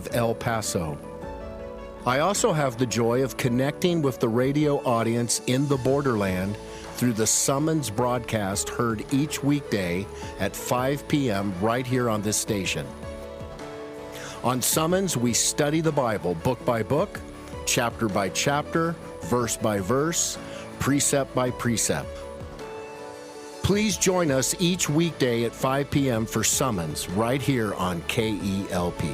with El Paso. I also have the joy of connecting with the radio audience in the borderland through the Summons broadcast heard each weekday at 5 p.m. right here on this station. On Summons, we study the Bible book by book, chapter by chapter, verse by verse, precept by precept. Please join us each weekday at 5 p.m. for Summons right here on KELP.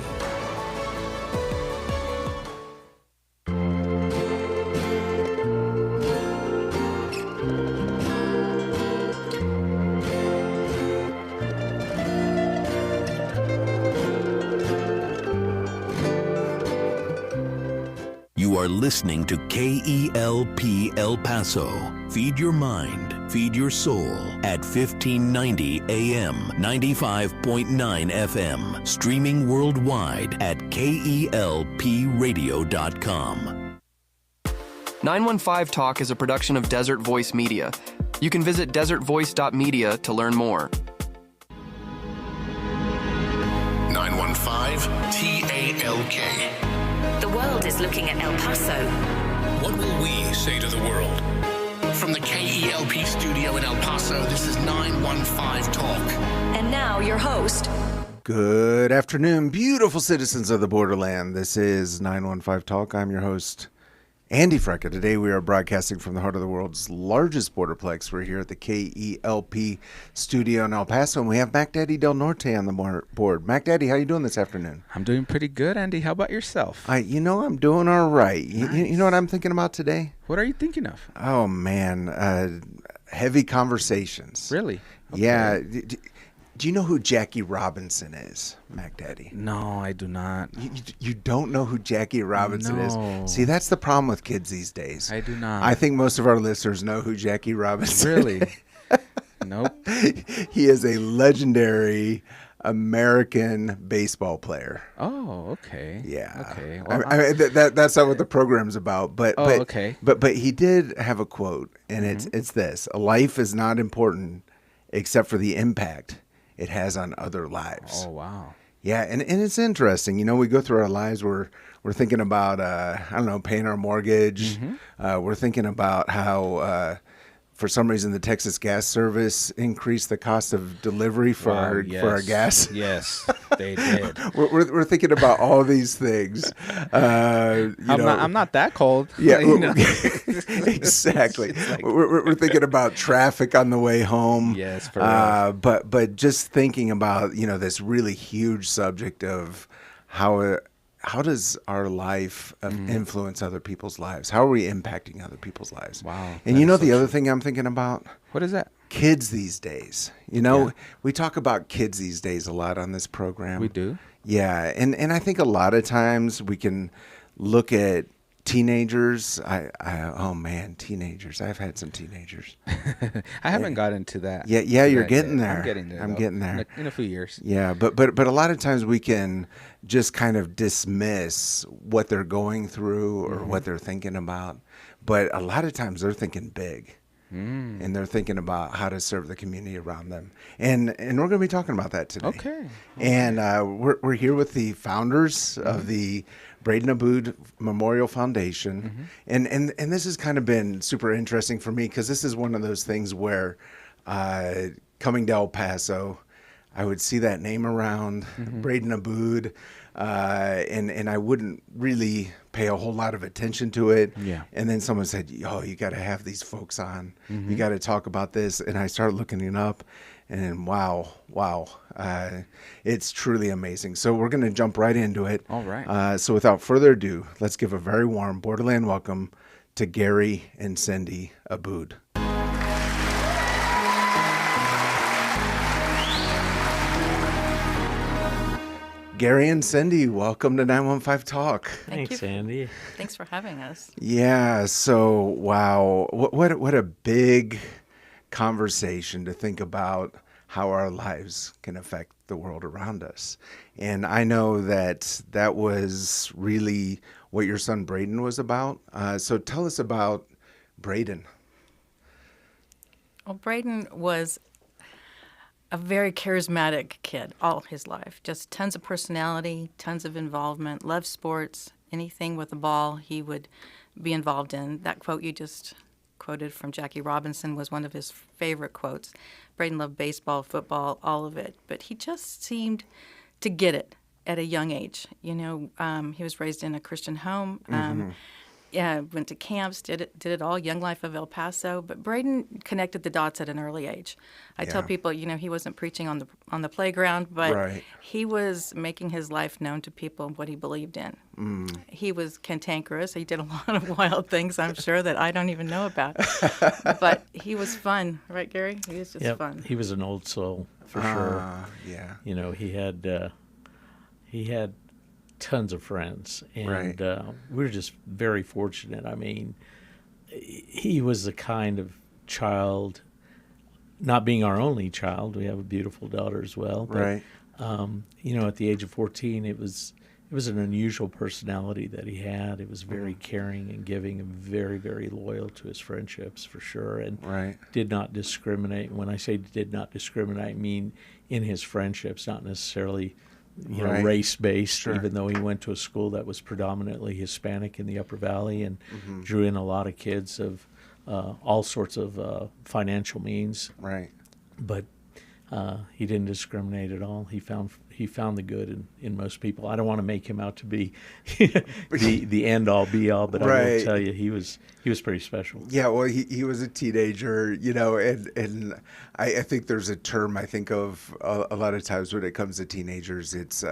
You are listening to KELP El Paso. Feed your mind, feed your soul at 1590 AM, 95.9 FM. Streaming worldwide at KELPradio.com. 915 Talk is a production of Desert Voice Media. You can visit desertvoice.media to learn more. 915 TALK. The world is looking at El Paso. What will we say to the world? From the KELP studio in El Paso, this is 915 Talk. And now your host. Good afternoon, beautiful citizens of the borderland. This is 915 Talk. I'm your host, Andy Frecka. Today we are broadcasting from the heart of the world's largest borderplex. We're here at the KELP studio in El Paso, and we have Mac Daddy Del Norte on the board. Mac Daddy, how you doing this afternoon? I'm doing pretty good, Andy. How about yourself? I'm doing all right. Nice. You know what I'm thinking about today? What are you thinking of? Oh, man. Heavy conversations. Really? Okay. Yeah. Do you know who Jackie Robinson is, Mac Daddy? No, I do not. You don't know who Jackie Robinson is? See, that's the problem with kids these days. I do not. I think most of our listeners know who Jackie Robinson is. Really? Nope. He is a legendary American baseball player. Oh, okay. Yeah. Okay. Well, that's not what the program's about. But okay. But he did have a quote, and it's this: "A life is not important except for the impact it has on other lives." Oh, wow. Yeah, and it's interesting. You know, we go through our lives, we're thinking about, paying our mortgage. We're thinking about how, for some reason, the Texas gas service increased the cost of delivery for our gas. Yes, they did. We're thinking about all these things. I'm not that cold. Yeah, exactly. We're thinking about traffic on the way home. Yes, for real. But just thinking about this really huge subject of how does our life influence other people's lives? How are we impacting other people's lives? Wow. And you know the other thing I'm thinking about? What is that? Kids these days. We talk about kids these days a lot on this program. We do? Yeah, and I think a lot of times we can look at teenagers. Teenagers. I've had some teenagers. I haven't gotten to that. Yeah, you're getting there. I'm getting there. In a few years. Yeah, but a lot of times we can just kind of dismiss what they're going through or what they're thinking about. But a lot of times they're thinking big. And they're thinking about how to serve the community around them. And we're going to be talking about that today. Okay. And we're here with the founders of the Braden Aboud Memorial Foundation. And this has kind of been super interesting for me because this is one of those things where coming to El Paso, I would see that name around, Braden Aboud, and I wouldn't really pay a whole lot of attention to it. Yeah. And then someone said, "Oh, you got to have these folks on. You got to talk about this." And I started looking it up, and wow, it's truly amazing. So we're going to jump right into it. All right. So without further ado, let's give a very warm Borderland welcome to Gary and Cindi Aboud. Gary and Cindi, welcome to 915 Talk. Thanks, Andy. Thanks for having us. Yeah, so wow, what a big conversation to think about how our lives can affect the world around us. And I know that was really what your son Braden was about. So tell us about Braden. Well, Braden was a very charismatic kid all his life. Just tons of personality, tons of involvement, loved sports. Anything with a ball he would be involved in. That quote you just quoted from Jackie Robinson was one of his favorite quotes. Braden loved baseball, football, all of it. But he just seemed to get it at a young age. You know, he was raised in a Christian home. Yeah, went to camps, did it all, Young Life of El Paso. But Braden connected the dots at an early age. I tell people, you know, he wasn't preaching on the playground, but he was making his life known to people what he believed in. He was cantankerous. He did a lot of wild things, I'm sure, that I don't even know about. But he was fun, right, Gary? He was just fun. He was an old soul for sure. Yeah. You know, he had tons of friends, and we were just very fortunate. I mean, he was the kind of child, not being our only child, we have a beautiful daughter as well, but, you know, at the age of 14, it was an unusual personality that he had. It was very caring and giving and very, very loyal to his friendships for sure, and did not discriminate. When I say did not discriminate, I mean in his friendships, not necessarily race-based, even though he went to a school that was predominantly Hispanic in the Upper Valley and drew in a lot of kids of all sorts of financial means. But he didn't discriminate at all. He found the good in most people. I don't want to make him out to be the end-all, be-all, but I will tell you, he was pretty special. Yeah, well, he was a teenager, you know, and I think there's a term I think of a lot of times when it comes to teenagers. It's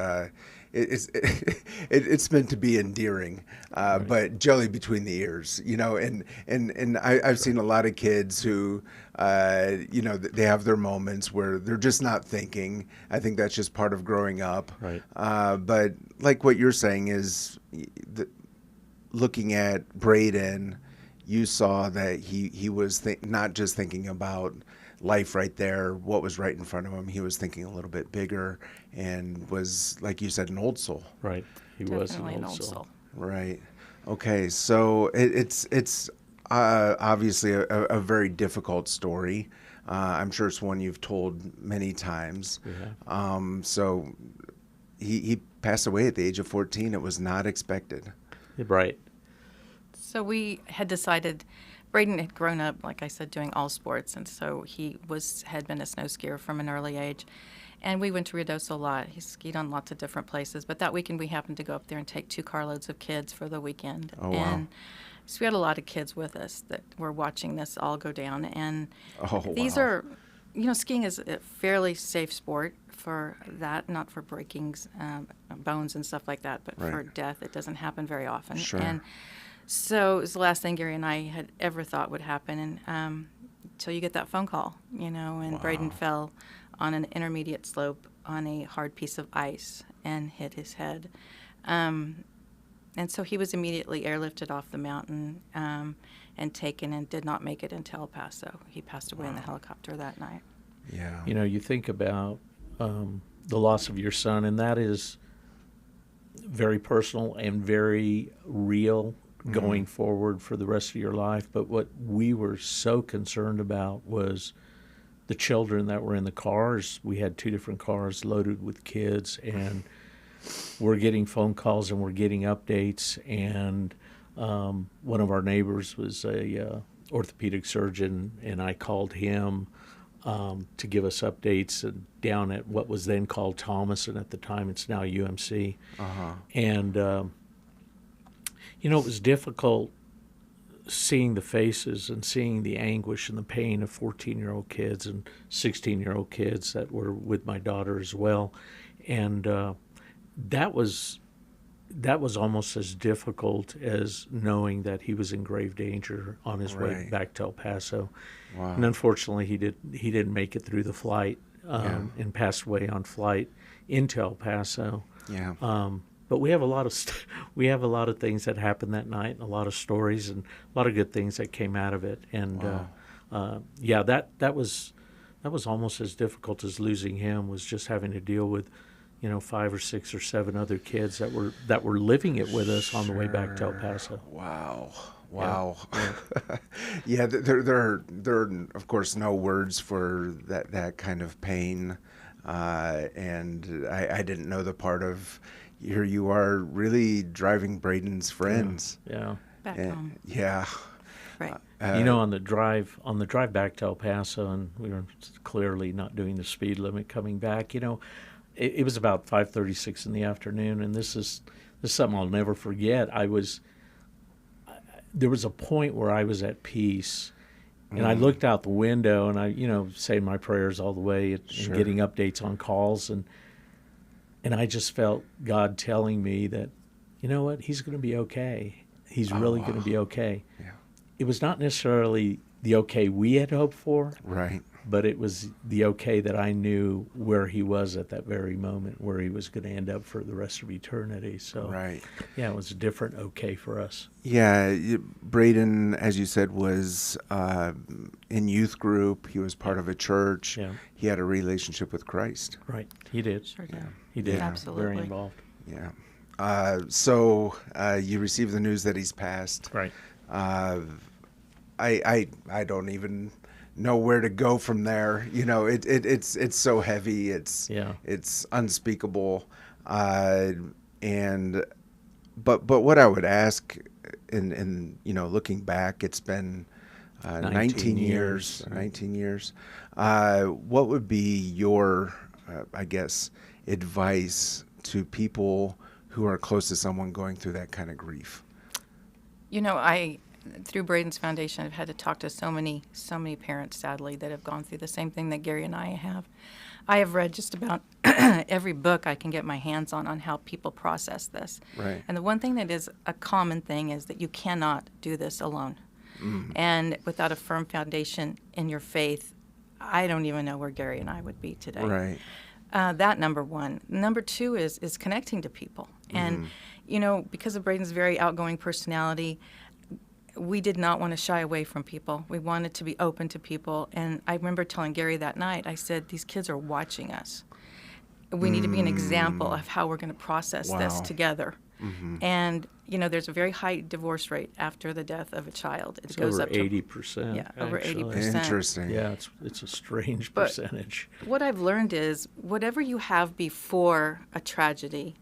meant to be endearing, but jelly between the ears, you know. And I've seen a lot of kids who, you know, they have their moments where they're just not thinking. I think that's just part of growing up. But like what you're saying is, looking at Braden, you saw that he was not just thinking about life right there, what was right in front of him. He was thinking a little bit bigger and was, like you said, an old soul. He was an old soul. Okay, so it's obviously a very difficult story. I'm sure it's one you've told many times. So he passed away at the age of 14. It was not expected. So we had decided, Braden had grown up, like I said, doing all sports, and so he had been a snow skier from an early age. And we went to Ruidoso a lot. He skied on lots of different places. But that weekend we happened to go up there and take 2 carloads of kids for the weekend. And so we had a lot of kids with us that were watching this all go down. And these are, you know, skiing is a fairly safe sport for that, not for breaking bones and stuff like that, but for death. It doesn't happen very often. And so it was the last thing Gary and I had ever thought would happen, and until you get that phone call, you know, and Braden fell on an intermediate slope on a hard piece of ice and hit his head. And so he was immediately airlifted off the mountain and taken, and did not make it into El Paso. He passed away in the helicopter that night. You know, you think about the loss of your son, and that is very personal and very real going forward for the rest of your life. But what we were so concerned about was the children that were in the cars. We had 2 different cars loaded with kids, and we're getting phone calls and we're getting updates. And one of our neighbors was a orthopedic surgeon, and I called him to give us updates down at what was then called Thomas, and at the time it's now UMC. And you know, it was difficult seeing the faces and seeing the anguish and the pain of 14-year-old kids and 16-year-old kids that were with my daughter as well. And that was almost as difficult as knowing that he was in grave danger on his way back to El Paso. And unfortunately, he didn't make it through the flight and passed away on flight into El Paso. But we have a lot of things that happened that night, and a lot of stories, and a lot of good things that came out of it. And that was almost as difficult as losing him, was just having to deal with, you know, 5 or 6 or 7 other kids that were living it with us on the way back to El Paso. Wow. Yeah, there are of course no words for that kind of pain, and I didn't know the part of here you are really driving Braden's friends. Yeah. Back home. Yeah. Right. On the drive back to El Paso, and we were clearly not doing the speed limit coming back. It was about 5:36 in the afternoon, and this is something I'll never forget. There was a point where I was at peace, and I looked out the window, and I saying my prayers all the way and getting updates on calls, and I just felt God telling me that, you know what, he's going to be okay. He's really going to be okay. Yeah. It was not necessarily the okay we had hoped for, Right. but it was the okay that I knew where he was at that very moment, where he was going to end up for the rest of eternity. So, Right. Yeah, it was a different okay for us. Yeah, Braden, as you said, was in youth group. He was part of a church. Yeah. He had a relationship with Christ. Right, he did. Sure did. He did. Absolutely. Very involved. Yeah. So you received the news that he's passed. Right. I don't even know where to go from there. It's so heavy. It's unspeakable. But what I would ask, in looking back, it's been 19 years. 19 years. What would be your, I guess, advice to people who are close to someone going through that kind of grief? I, through Braden's Foundation, I've had to talk to so many parents, sadly, that have gone through the same thing that Gary and I have. I have read just about every book I can get my hands on how people process this. Right. And the one thing that is a common thing is that you cannot do this alone. And without a firm foundation in your faith, I don't even know where Gary and I would be today. Right. That number one. Number two is connecting to people. And, because of Braden's very outgoing personality, we did not want to shy away from people. We wanted to be open to people. And I remember telling Gary that night, I said, these kids are watching us. We need to be an example of how we're going to process this together. And, there's a very high divorce rate after the death of a child. It goes over up to 80%. Yeah, over actually. 80%. Interesting. Yeah, it's a strange But percentage. what I've learned is whatever you have before a tragedy,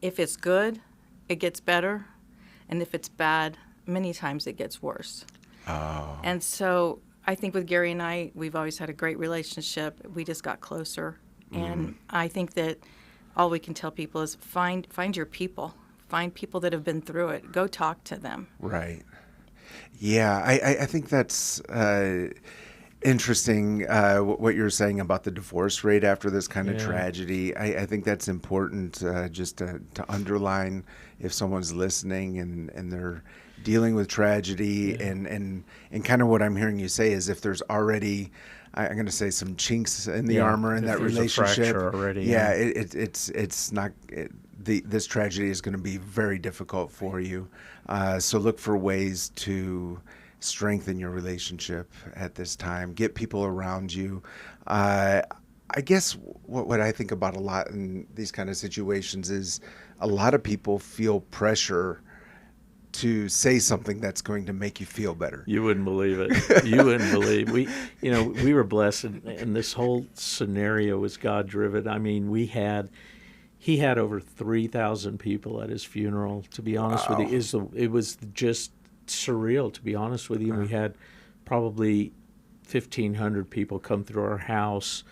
if it's good, it gets better. And if it's bad, many times it gets worse. Oh. And so I think with Gary and I, we've always had a great relationship. We just got closer. And I think that all we can tell people is find your people. Find people that have been through it. Go talk to them. Right. Yeah, I think that's interesting, what you're saying about the divorce rate after this kind of tragedy. I think that's important just to underline if someone's listening and they're dealing with tragedy. And kind of what I'm hearing you say is if there's already, I'm going to say, some chinks in the armor in that relationship. Already, it's not. This tragedy is going to be very difficult for you. So look for ways to strengthen your relationship at this time. Get people around you. I guess what I think about a lot in these kind of situations is a lot of people feel pressure to say something that's going to make you feel better. You wouldn't believe it. You wouldn't believe. We were blessed, and this whole scenario was God driven. I mean, he had over 3,000 people at his funeral. To be honest with you, it was just surreal. To be honest with you, we had probably 1,500 people come through our house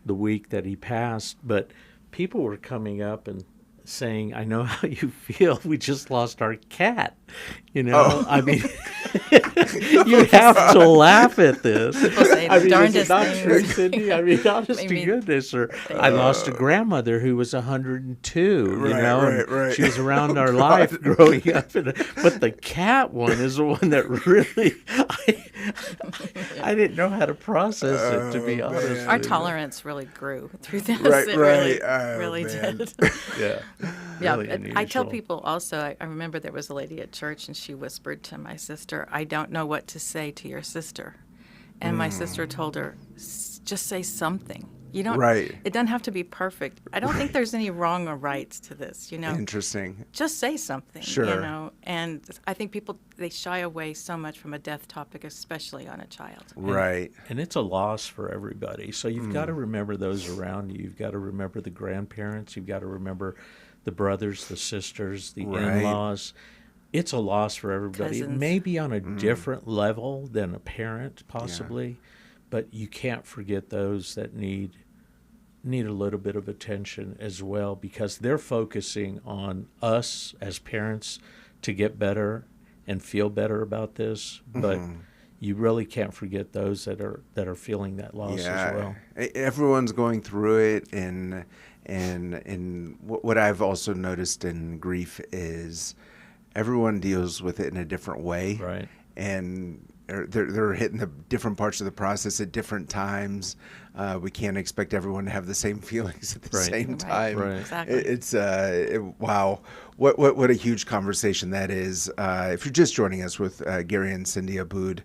the week that he passed. But people were coming up and saying, I know how you feel. We just lost our cat. I mean, you have to laugh at this. People say I the mean, darndest is it not true, things. Cindy? I mean, honest to goodness. Or I lost a grandmother who was 102, Right. She was around our life growing up. But the cat one is the one that really, I didn't know how to process it, to be honest. Our tolerance really grew through this. Right, It right. really Man. did. Yeah. Yeah, Really and I tell unusual. people also, I remember there was a lady at church and she whispered to my sister, I don't know what to say to your sister. And my sister told her, just say something. You don't. Right. It doesn't have to be perfect. I don't think there's any wrong or rights to this. Interesting. Just say something. Sure. And I think people, they shy away so much from a death topic, especially on a child. Right. And it's a loss for everybody. So you've got to remember those around you. You've got to remember the grandparents. You've got to remember the brothers, the sisters, the in-laws. It's a loss for everybody. Cousins. It may be on a different level than a parent, possibly, but you can't forget those that need a little bit of attention as well, because they're focusing on us as parents to get better and feel better about this. But you really can't forget those that are feeling that loss as well. Everyone's going through it, and what I've also noticed in grief is everyone deals with it in a different way, right? And they're hitting the different parts of the process at different times. We can't expect everyone to have the same feelings at the same time. Right. Exactly. It's wow, what a huge conversation that is. If you're just joining us with Gary and Cindi Aboud,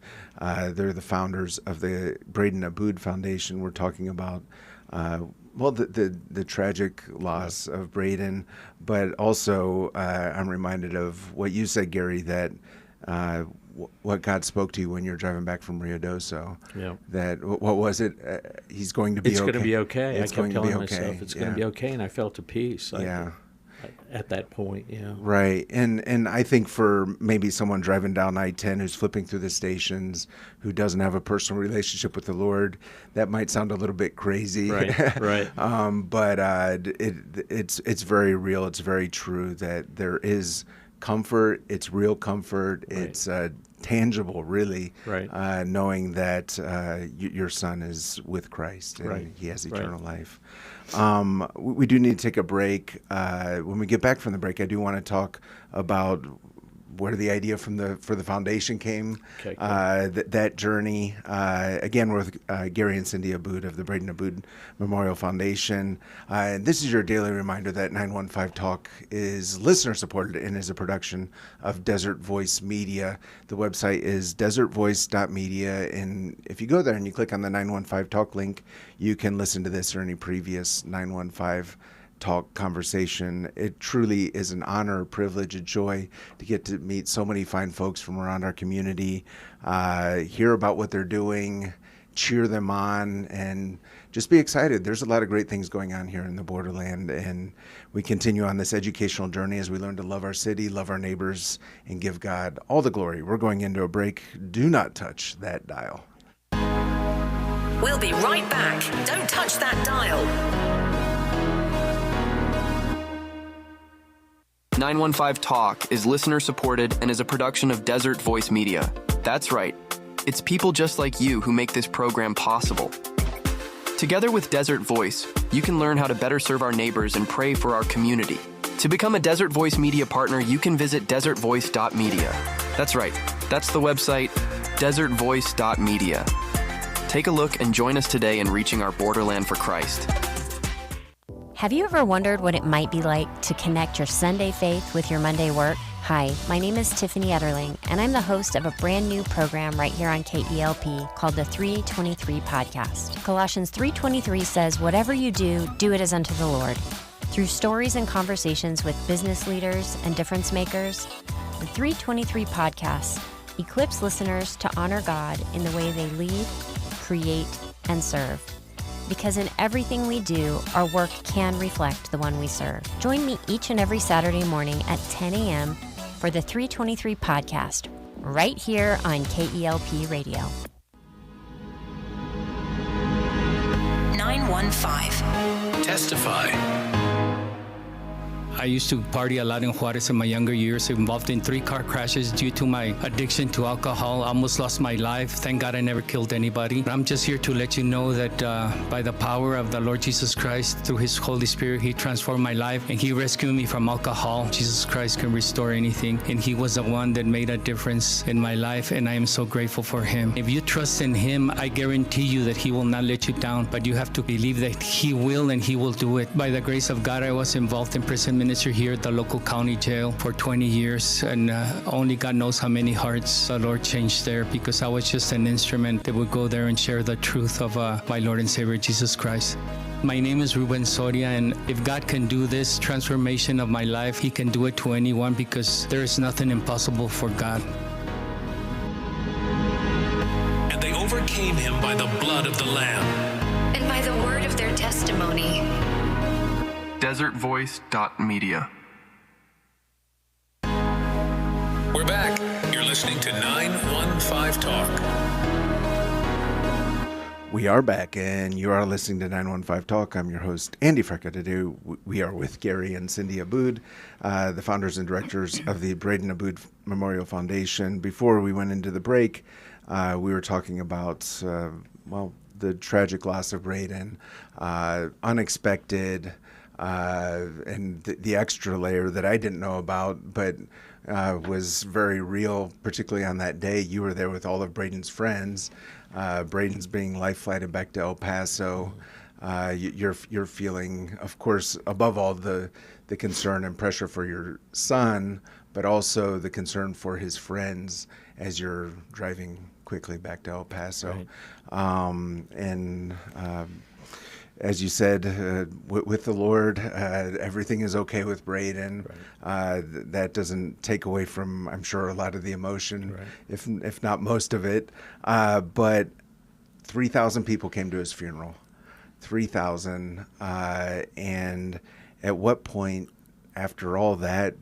they're the founders of the Braden Aboud Foundation. We're talking about the tragic loss of Braden, but also I'm reminded of what you said, Gary, that what God spoke to you when you're driving back from Rio Doso. Yeah. That what was it? He's going to be. It's okay. going to be okay. It's I kept going telling to be myself okay. it's going to be okay, and I felt at peace. At that point, Right, and I think for maybe someone driving down I-10 who's flipping through the stations, who doesn't have a personal relationship with the Lord, that might sound a little bit crazy. Right. But it's very real. It's very true that there is comfort. It's real comfort. Right. It's tangible, really. Right. Knowing that your son is with Christ and he has eternal life. We do need to take a break. When we get back from the break, I do want to talk about where the idea for the foundation came. Okay, cool. That journey. Again, we're with Gary and Cindi Aboud of the Braden Aboud Memorial Foundation. And this is your daily reminder that 915 Talk is listener supported and is a production of Desert Voice Media. The website is desertvoice.media, and if you go there and you click on the 915 Talk link, you can listen to this or any previous 915 Talk conversation. It truly is an honor, a privilege, a joy to get to meet so many fine folks from around our community, hear about what they're doing, cheer them on, and just be excited. There's a lot of great things going on here in the borderland, and we continue on this educational journey as we learn to love our city, love our neighbors, and give God all the glory. We're going into a break. Do not touch that dial. We'll be right back. Don't touch that dial. 915 Talk is listener supported and is a production of Desert Voice Media. That's right. It's people just like you who make this program possible. Together with Desert Voice, you can learn how to better serve our neighbors and pray for our community. To become a Desert Voice Media partner, you can visit desertvoice.media. That's right. That's the website, desertvoice.media. Take a look and join us today in reaching our borderland for Christ. Have you ever wondered what it might be like to connect your Sunday faith with your Monday work? Hi, my name is Tiffany Etterling, and I'm the host of a brand new program right here on KELP called the 323 Podcast. Colossians 3:23 says, "Whatever you do, do it as unto the Lord." Through stories and conversations with business leaders and difference makers, the 323 Podcast equips listeners to honor God in the way they lead, create, and serve. Because in everything we do, our work can reflect the one we serve. Join me each and every Saturday morning at 10 a.m. for the 323 Podcast, right here on KELP Radio. 915. Testify. I used to party a lot in Juarez in my younger years, involved in 3 car crashes due to my addiction to alcohol. I almost lost my life. Thank God I never killed anybody. I'm just here to let you know that by the power of the Lord Jesus Christ, through His Holy Spirit, He transformed my life and He rescued me from alcohol. Jesus Christ can restore anything, and He was the one that made a difference in my life, and I am so grateful for Him. If you trust in Him, I guarantee you that He will not let you down, but you have to believe that He will, and He will do it. By the grace of God, I was involved in prison minister here at the local county jail for 20 years, and only God knows how many hearts the Lord changed there, because I was just an instrument that would go there and share the truth of my Lord and Savior Jesus Christ. My name is Ruben Soria, and if God can do this transformation of my life, He can do it to anyone, because there is nothing impossible for God. And they overcame him by the blood of the Lamb and by the word of their testimony. DesertVoice.media. We're back. You're listening to 915 Talk. We are back, and you are listening to 915 Talk. I'm your host, Andy Frecka. Today, we are with Gary and Cindi Aboud, the founders and directors of the Braden Aboud Memorial Foundation. Before we went into the break, we were talking about, the tragic loss of Braden, unexpected, and the extra layer that I didn't know about, but was very real, particularly on that day. You were there with all of Braden's friends. Braden's being life flighted back to El Paso. You're feeling, of course, above all the concern and pressure for your son, but also the concern for his friends as you're driving quickly back to El Paso. Right. As you said, with the Lord, everything is okay with Braden. Right. That doesn't take away from, I'm sure, a lot of the emotion, right, if not most of it. But 3,000 people came to his funeral. 3,000. And at what point, after all that,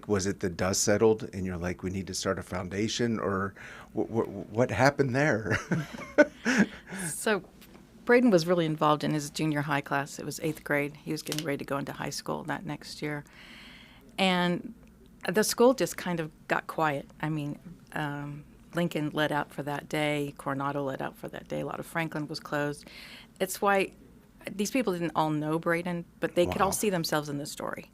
was it the dust settled and you're like, we need to start a foundation? Or what happened there? So Braden was really involved in his junior high class. It was 8th grade. He was getting ready to go into high school that next year. And the school just kind of got quiet. I mean, Lincoln let out for that day. Coronado let out for that day. A lot of Franklin was closed. It's why these people didn't all know Braden, but they could all see themselves in the story.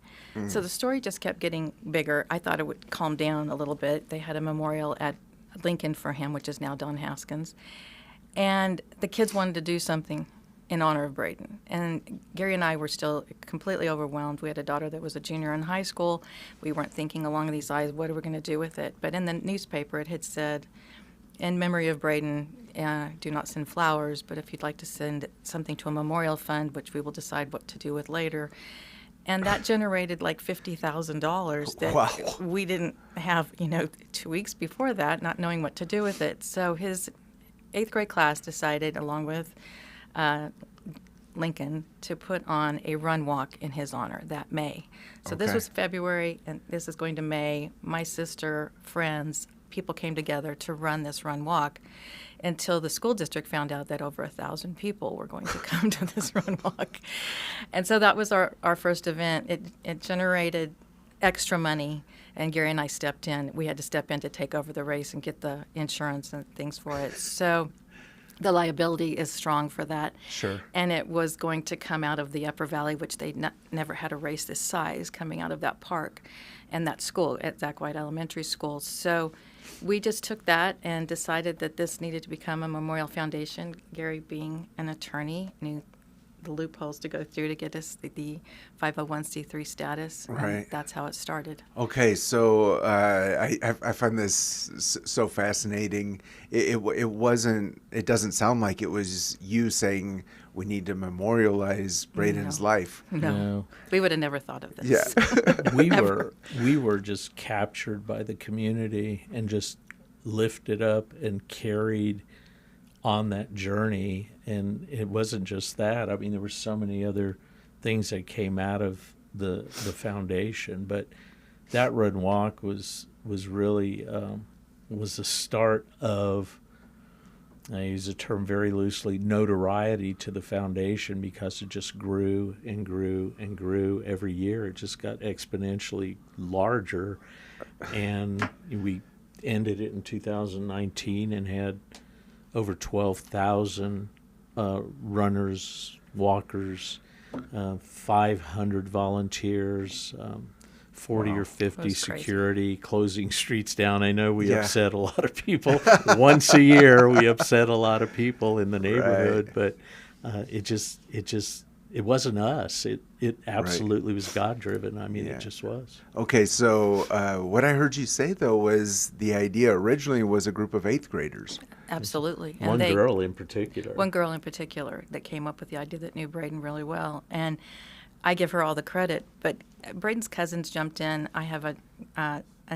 So the story just kept getting bigger. I thought it would calm down a little bit. They had a memorial at Lincoln for him, which is now Don Haskins. And the kids wanted to do something in honor of Braden. And Gary and I were still completely overwhelmed. We had a daughter that was a junior in high school. We weren't thinking along these lines, what are we going to do with it? But in the newspaper, it had said, in memory of Braden, do not send flowers, but if you'd like to send something to a memorial fund, which we will decide what to do with later. And that generated like $50,000 that we didn't have, 2 weeks before that, not knowing what to do with it. So his 8th grade class decided, along with Lincoln, to put on a run walk in his honor that May. So this was February, and this is going to May. My sister, friends, people came together to run this run walk until the school district found out that over 1,000 people were going to come to this run walk. And so that was our first event. It generated extra money, and Gary and I stepped in. We had to step in to take over the race and get the insurance and things for it. So the liability is strong for that. Sure. And it was going to come out of the Upper Valley, which they never had a race this size coming out of that park and that school at Zach White Elementary School. So we just took that and decided that this needed to become a memorial foundation. Gary, being an attorney, knew the loopholes to go through to get us the 501c3 status. Right. That's how it started. Okay, so I find this so fascinating. It wasn't. It doesn't sound like it was you saying we need to memorialize Braden's life. No, we would have never thought of this. Yeah, we were just captured by the community and just lifted up and carried on that journey. And it wasn't just that. I mean, there were so many other things that came out of the foundation, but that run walk was really was the start of, I use the term very loosely, notoriety to the foundation, because it just grew and grew and grew every year. It just got exponentially larger, and we ended it in 2019 and had over 12,000 runners, walkers, 500 volunteers, 40 or 50 security, closing streets down. I know we upset a lot of people. Once a year, we upset a lot of people in the neighborhood, but it just it wasn't us. It absolutely was God-driven. I mean, it just was. Okay, so what I heard you say, though, was the idea originally was a group of 8th graders. Absolutely. One girl in particular. One girl in particular that came up with the idea that knew Braden really well. And I give her all the credit. But Braden's cousins jumped in. I have a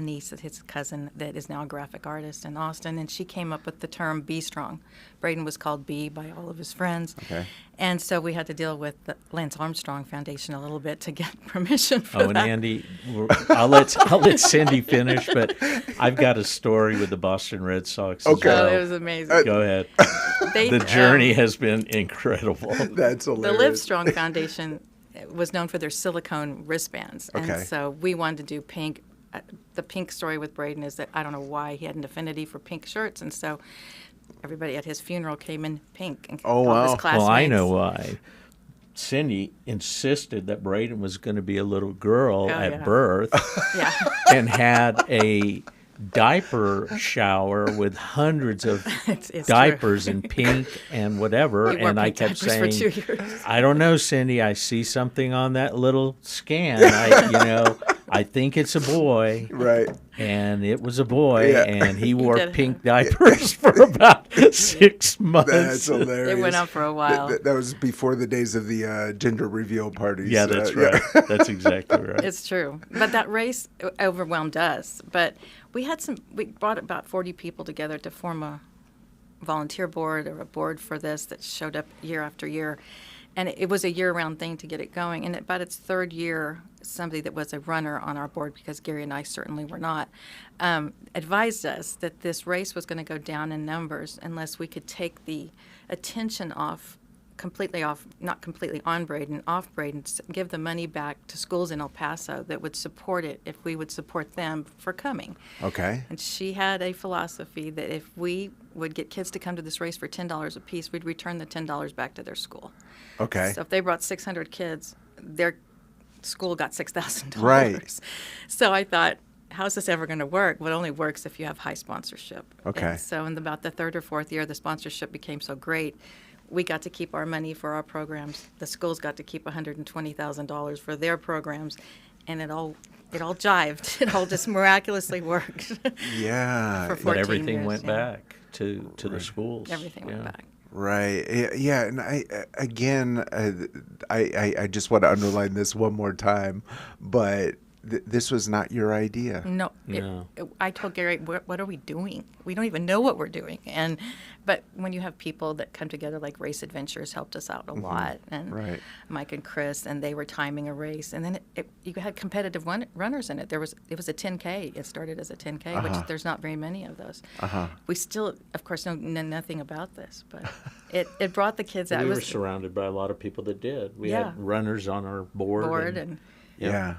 niece of his cousin that is now a graphic artist in Austin, and she came up with the term Be Strong. Braden was called B by all of his friends. Okay. And so we had to deal with the Lance Armstrong Foundation a little bit to get permission for that. And Andy, I'll let Cindi finish, but I've got a story with the Boston Red Sox. Okay. As well. It was amazing. Go ahead. The journey has been incredible. That's hilarious. The Livestrong Foundation was known for their silicone wristbands. Okay. And so we wanted to do pink. The pink story with Braden is that I don't know why he had an affinity for pink shirts, and so everybody at his funeral came in pink. And oh, all wow. his classmates. Well, I know why. Cindi insisted that Braden was going to be a little girl at birth and had a diaper shower with hundreds of diapers in pink and whatever. And I kept saying, I don't know, Cindi, I see something on that little scan. I think it's a boy. Right. And it was a boy, and he wore pink diapers for about 6 months. That's hilarious. It went on for a while. That was before the days of the gender reveal parties. Yeah, that's right. That's exactly right. It's true. But that race overwhelmed us. But we brought about 40 people together to form a volunteer board or a board for this that showed up year after year. And it was a year-round thing to get it going. And about its third year, somebody that was a runner on our board, because Gary and I certainly were not, advised us that this race was going to go down in numbers unless we could take the attention not completely on Braden, off Braden, give the money back to schools in El Paso that would support it if we would support them for coming. Okay. And she had a philosophy that if we would get kids to come to this race for $10 a piece, we'd return the $10 back to their school. Okay. So if they brought 600 kids, their school got $6,000. Right. So I thought, how's this ever going to work? Well, it only works if you have high sponsorship. Okay. And so in about the third or fourth year, the sponsorship became so great, we got to keep our money for our programs. The schools got to keep $120,000 for their programs, and it all jived. It all just miraculously worked. Yeah. For 14 but everything years, went back to the schools. Everything went back. Right. Yeah. And I just want to underline this one more time, but this was not your idea. No. I told Gary, what are we doing? We don't even know what we're doing. But when you have people that come together, like Race Adventures helped us out a lot, and Mike and Chris, and they were timing a race, and then you had competitive runners in it. It was a 10K. It started as a 10K, which there's not very many of those. We still, of course, know nothing about this, but it brought the kids out. We were surrounded by a lot of people that did. We had runners on our board and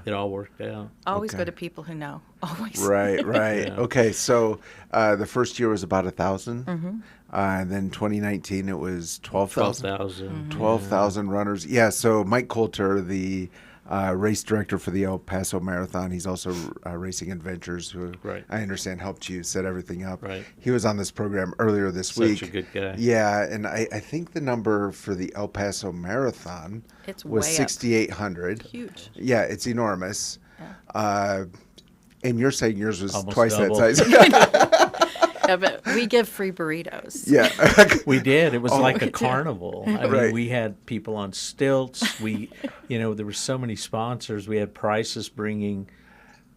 it all worked out. Always go to people who know. Always. Right. Okay, so the first year was about 1,000, and then 2019 it was 12,000. 12,000 runners. Yeah. So Mike Coulter, the race director for the El Paso Marathon, he's also Racing Adventures, who I understand helped you set everything up. Right. He was on this program earlier this week. Such a good guy. Yeah, and I think the number for the El Paso Marathon was 6,800. Huge. Yeah, it's enormous. Yeah. And you're saying yours was almost twice double. that size. Yeah, but we give free burritos. Yeah. We did. It was like a carnival. I mean, we had people on stilts. There were so many sponsors. We had Prices bringing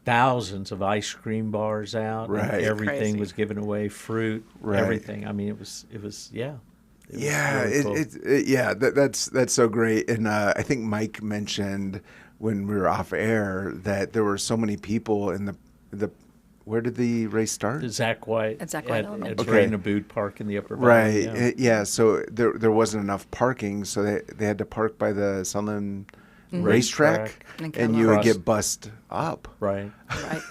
thousands of ice cream bars out. Right. And everything Crazy. was given away, fruit, everything. I mean, it was yeah. That's so great. And I think Mike mentioned when we were off air that there were so many people in the where did the race start? At Zach White Elementary. It's right in Aboud Park in the Upper Valley. Right. Yeah. So there wasn't enough parking, so they had to park by the Sunland racetrack, and you would get bussed up. Right.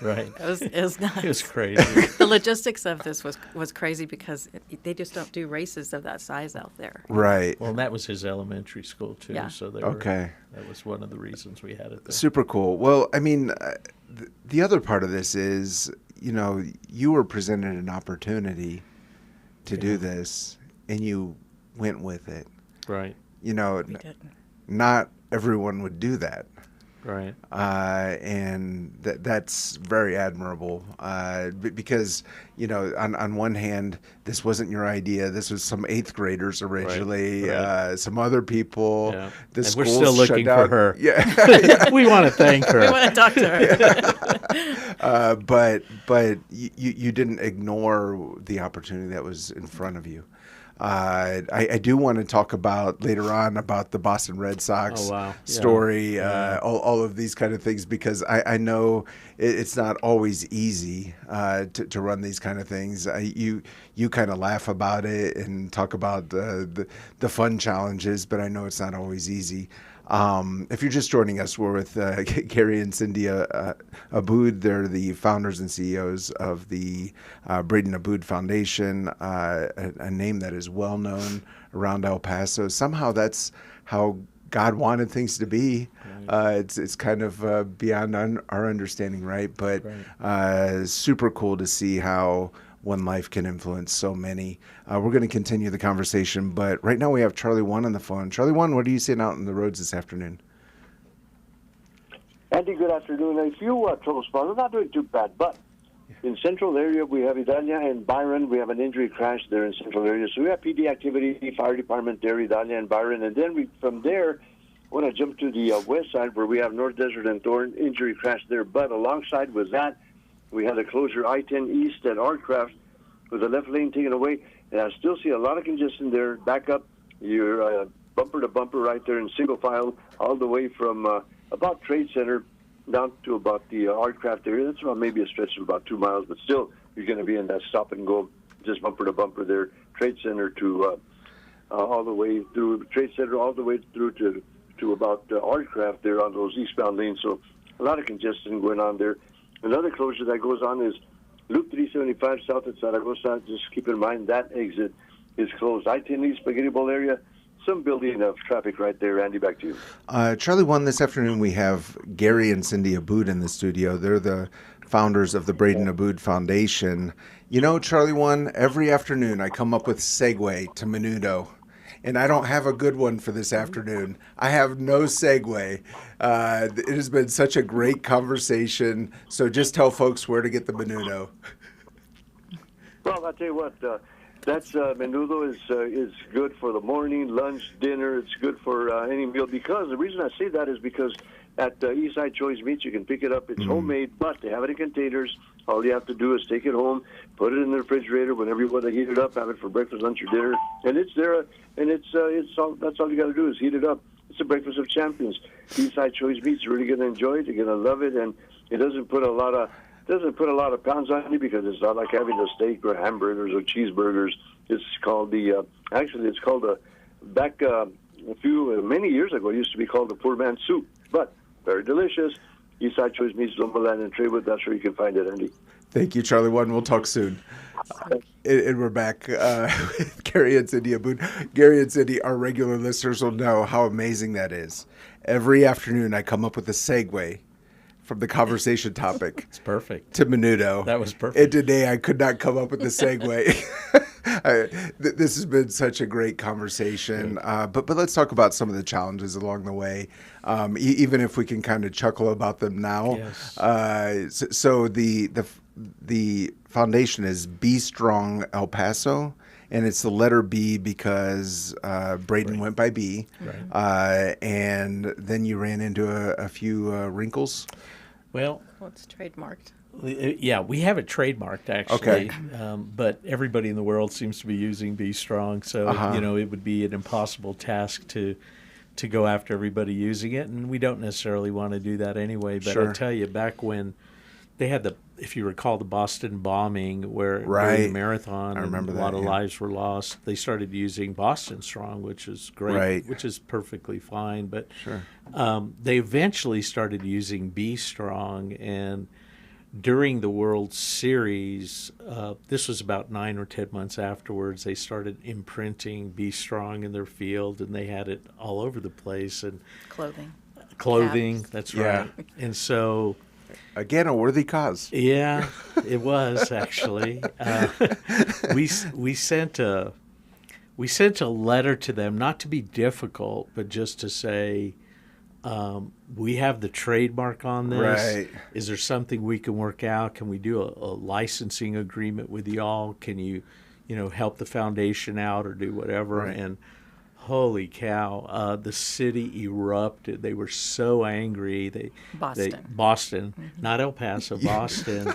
It was nuts. It was crazy. The logistics of this was crazy because they just don't do races of that size out there. Right. Well, that was his elementary school too. Yeah. So that was one of the reasons we had it there. Super cool. Well, I mean, the other part of this is, you were presented an opportunity to do this, and you went with it. Right. We didn't. not everyone would do that. Right. And that's very admirable because, on one hand, this wasn't your idea. This was some 8th graders originally, right. Some other people. Yeah. The and we're still looking for her. Yeah. We want to thank her. We want to talk to her. But you didn't ignore the opportunity that was in front of you. I do want to talk about later on about the Boston Red Sox story, all of these kind of things, because I know it's not always easy to run these kind of things. You kind of laugh about it and talk about the fun challenges, but I know it's not always easy. If you're just joining us, we're with Gary and Cindi Aboud. They're the founders and CEOs of the Braden Aboud Foundation, a name that is well known around El Paso. Somehow that's how God wanted things to be. It's kind of beyond our understanding, right? But super cool to see how one life can influence so many. We're going to continue the conversation, but right now we have Charlie One on the phone. Charlie One, what are you seeing out on the roads this afternoon? Andy, good afternoon. A few trouble spots. We're not doing too bad, but in central area, we have Idalia and Byron. We have an injury crash there in central area. So we have PD activity, fire department there, Idalia and Byron. And then from there, I want to jump to the west side where we have North Desert and Thorn injury crash there. But alongside with that, we had a closure I-10 east at Artcraft with the left lane taken away. And I still see a lot of congestion there. Back up, you're bumper to bumper right there in single file all the way from about Trade Center down to about the Artcraft area. That's about maybe a stretch of about 2 miles, but still you're going to be in that stop and go, just bumper to bumper there. Trade Center to all the way through Trade Center, all the way through to about Artcraft there on those eastbound lanes. So a lot of congestion going on there. Another closure that goes on is Loop 375 south at Zaragoza. Just keep in mind that exit is closed. I-10 East Spaghetti Bowl area, some building of traffic right there. Andy, back to you. Charlie One, this afternoon we have Gary and Cindi Aboud in the studio. They're the founders of the Braden Aboud Foundation. Charlie One, every afternoon I come up with segue to Menudo. And I don't have a good one for this afternoon. I have no segue. It has been such a great conversation. So just tell folks where to get the menudo. Well, I'll tell you what. That's menudo is good for the morning, lunch, dinner. It's good for any meal. Because the reason I say that is because at Eastside Choice Meats, you can pick it up. It's homemade, but they have it in containers. All you have to do is take it home, put it in the refrigerator. Whenever you want to heat it up, have it for breakfast, lunch, or dinner, and it's there. And it's all. That's all you got to do is heat it up. It's a breakfast of champions. Eastside Choice Meats, you're really going to enjoy it. You're going to love it, and it doesn't put a lot of pounds on you because it's not like having a steak or hamburgers or cheeseburgers. It's called many years ago. It used to be called the poor man's soup, but very delicious. Eastside Choice Meats, Lumberland and Traywood. That's where you can find it, Andy. Thank you, Charlie One. We'll talk soon. And we're back with Gary and Cindi Aboud. Gary and Cindi, our regular listeners will know how amazing that is. Every afternoon, I come up with a segue from the conversation topic. It's perfect. To menudo. That was perfect. And today, I could not come up with a segue. This has been such a great conversation, but let's talk about some of the challenges along the way, even if we can kind of chuckle about them now. Yes. So the foundation is Be Strong El Paso, and it's the letter B because Braden went by B, and then you ran into a few wrinkles. Well, it's trademarked. Yeah, we have it trademarked actually, but everybody in the world seems to be using Be Strong, so it would be an impossible task to go after everybody using it, and we don't necessarily want to do that anyway. But I tell you, back when they had if you recall, the Boston bombing where during the marathon, I remember a lot of lives were lost. They started using Boston Strong, which is great, which is perfectly fine. But they eventually started using Be Strong, and during the World Series, this was about 9 or 10 months afterwards, they started imprinting Be Strong in their field, and they had it all over the place. And clothing, that's right. And so, again, a worthy cause. Yeah, it was actually. We sent we sent a letter to them, not to be difficult, but just to say, we have the trademark on this. Right. Is there something we can work out? Can we do a licensing agreement with y'all? Can you help the foundation out or do whatever? Right. And holy cow, the city erupted. They were so angry. Boston, not El Paso, Boston.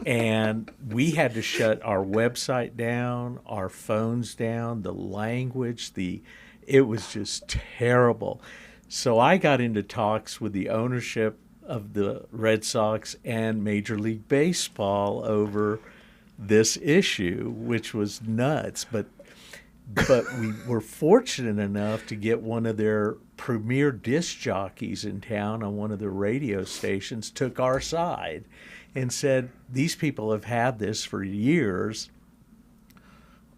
And we had to shut our website down, our phones down, the language, it was just terrible. So I got into talks with the ownership of the Red Sox and Major League Baseball over this issue, which was nuts. But we were fortunate enough to get one of their premier disc jockeys in town on one of their radio stations, took our side and said, these people have had this for years.